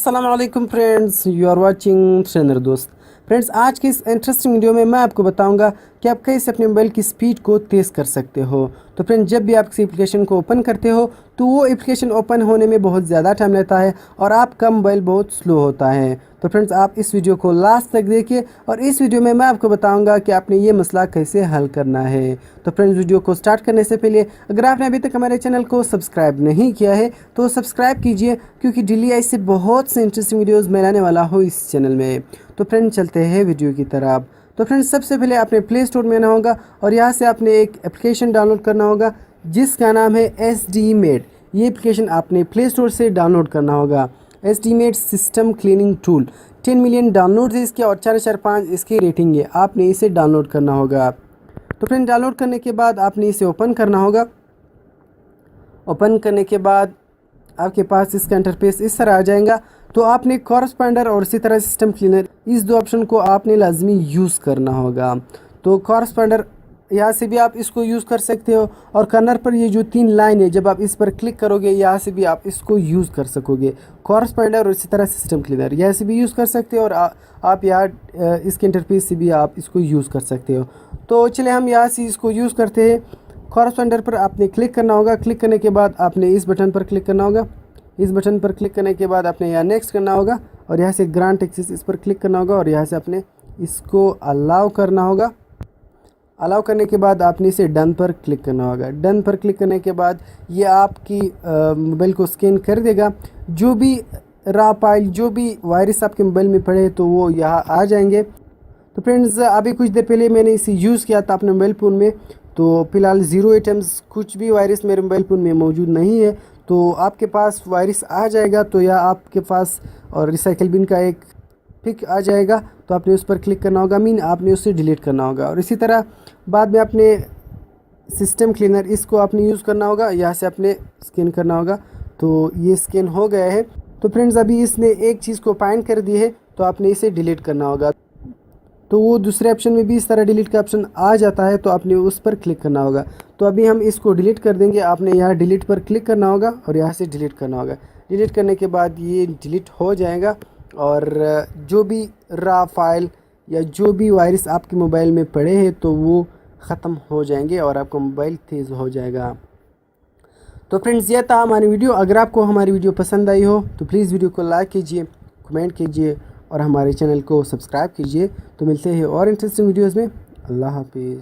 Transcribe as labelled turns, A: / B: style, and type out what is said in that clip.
A: अस्सलाम वालेकुम friends, you are watching trainer Dost. Friends, आज की इस इंटरेस्टिंग वीडियो में मैं आपको बताऊंगा कि आप कैसे अपने मोबाइल की स्पीड को तेज़ कर सकते हो। तो फ्रेंड्स, जब भी आप किसी एप्लीकेशन को ओपन करते हो तो वो एप्लीकेशन ओपन होने में बहुत ज़्यादा टाइम लेता है और आपका मोबाइल बहुत स्लो होता है। तो फ्रेंड्स, आप इस वीडियो को लास्ट तक देखिए और इस वीडियो में मैं आपको बताऊंगा कि आपने ये मसला कैसे हल करना है। तो फ्रेंड्स, वीडियो को स्टार्ट करने से पहले अगर आपने अभी तक हमारे चैनल को सब्सक्राइब नहीं किया है तो सब्सक्राइब कीजिए, क्योंकि डेली ऐसे बहुत से इंटरेस्टिंग वीडियोस मैं लाने वाला हूँ इस चैनल में। तो फ्रेंड्स, चलते हैं वीडियो की तरफ। तो फ्रेंड्स, सबसे पहले आपने प्ले स्टोर में आना होगा और यहाँ से आपने एक एप्लीकेशन डाउनलोड करना होगा जिसका नाम है SD-Mate। ये एप्लीकेशन आपने प्ले स्टोर से डाउनलोड करना होगा। SD-Mate system cleaning tool, 10 million download है इसके और 4.5 इसकी रेटिंग है। आपने इसे डाउनलोड करना होगा। तो फ्रेंड, डाउनलोड करने के बाद आपने इसे ओपन करना होगा। ओपन करने के बाद आपके पास इसका इंटरफेस इस तरह आ जाएगा। तो आपने कॉरस्पॉन्डर और इसी तरह सिस्टम क्लीनर, इस दो ऑप्शन को आपने लाजमी यूज़ करना होगा। तो कॉरस्पॉन्डर यहाँ से भी आप इसको यूज़ कर सकते हो और कर्नर पर ये जो 3 लाइन है, जब आप इस पर क्लिक करोगे यहाँ से भी आप इसको यूज़ कर सकोगे। कॉरस्पॉन्डर और इसी तरह सिस्टम क्लीनर यहाँ से भी यूज़ कर सकते हो और आप यहाँ इसके इंटरफेस से भी आप इसको यूज़ कर सकते हो। तो चलिए हम यहाँ से इसको यूज़ करते हैं। कॉरस्पॉन्डर पर आपने क्लिक करना होगा। क्लिक करने के बाद आपने इस बटन पर क्लिक करना होगा। इस बटन पर क्लिक करने के बाद आपने यहाँ नेक्स्ट करना होगा और यहाँ से ग्रांट एक्सेस इस पर क्लिक करना होगा और यहाँ से आपने इसको अलाउ करना होगा। अलाउ करने के बाद आपने इसे डन पर क्लिक करना होगा। डन पर क्लिक करने के बाद ये आपकी मोबाइल को स्कैन कर देगा। जो भी रॉ फाइल, जो भी वायरस आपके मोबाइल में पड़े तो वो यहाँ आ जाएंगे। तो फ्रेंड्स, अभी कुछ देर पहले मैंने इसे यूज़ किया था अपने मोबाइल फ़ोन में, तो फ़िलहाल 0 आइटम्स कुछ भी वायरस मेरे मोबाइल फ़ोन में मौजूद नहीं है। तो आपके पास वायरस आ जाएगा तो या आपके पास और रिसाइकल बिन का एक पिक आ जाएगा, तो आपने उस पर क्लिक करना होगा, मीन आपने उसे डिलीट करना होगा। और इसी तरह बाद में आपने सिस्टम क्लीनर, इसको आपने यूज़ करना होगा। यहाँ से आपने स्कैन करना होगा। तो ये स्कैन हो गया है। तो फ्रेंड्स, अभी इसने एक चीज़ को फाइंड कर दी है तो आपने इसे डिलीट करना होगा। तो वो दूसरे ऑप्शन में भी इस तरह डिलीट का ऑप्शन आ जाता है, तो आपने उस पर क्लिक करना होगा। तो अभी हम इसको डिलीट कर देंगे। आपने यहाँ डिलीट पर क्लिक करना होगा और यहाँ से डिलीट करना होगा। डिलीट करने के बाद ये डिलीट हो जाएगा और जो भी रॉ फाइल या जो भी वायरस आपके मोबाइल में पड़े हैं तो वो ख़त्म हो जाएंगे और आपका मोबाइल तेज़ हो जाएगा। तो फ्रेंड्स, यह था हमारी वीडियो। अगर आपको हमारी वीडियो पसंद आई हो तो प्लीज़ वीडियो को लाइक कीजिए, कमेंट कीजिए और हमारे चैनल को सब्सक्राइब कीजिए। तो मिलते हैं और इंटरेस्टिंग वीडियोज़ में। अल्लाह हाफिज़।